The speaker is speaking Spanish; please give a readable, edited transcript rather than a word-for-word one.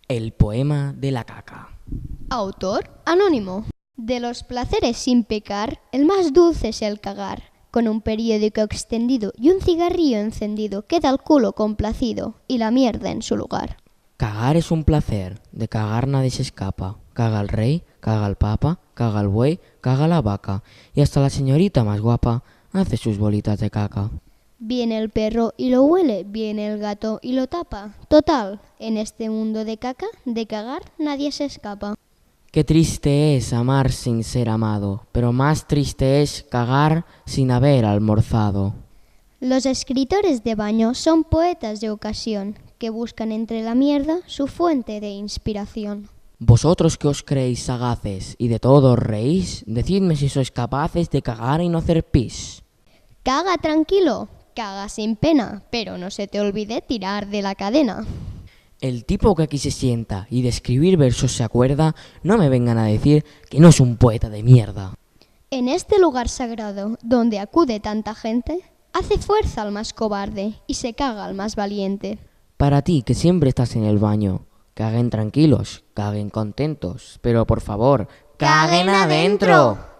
El poema de la caca. Autor anónimo. De los placeres sin pecar, el más dulce es el cagar. Con un periódico extendido y un cigarrillo encendido, queda el culo complacido y la mierda en su lugar. Cagar es un placer, de cagar nadie se escapa. Caga el rey, caga el papa, caga el buey, caga la vaca. Y hasta la señorita más guapa hace sus bolitas de caca. Viene el perro y lo huele, viene el gato y lo tapa. Total, en este mundo de caca, de cagar, nadie se escapa. Qué triste es amar sin ser amado, pero más triste es cagar sin haber almorzado. Los escritores de baño son poetas de ocasión, que buscan entre la mierda su fuente de inspiración. Vosotros que os creéis sagaces y de todo os reís, decidme si sois capaces de cagar y no hacer pis. Caga tranquilo, caga sin pena, pero no se te olvide tirar de la cadena. El tipo que aquí se sienta y de escribir versos se acuerda, no me vengan a decir que no es un poeta de mierda. En este lugar sagrado, donde acude tanta gente, hace fuerza al más cobarde y se caga al más valiente. Para ti que siempre estás en el baño, caguen tranquilos, caguen contentos, pero por favor, caguen adentro.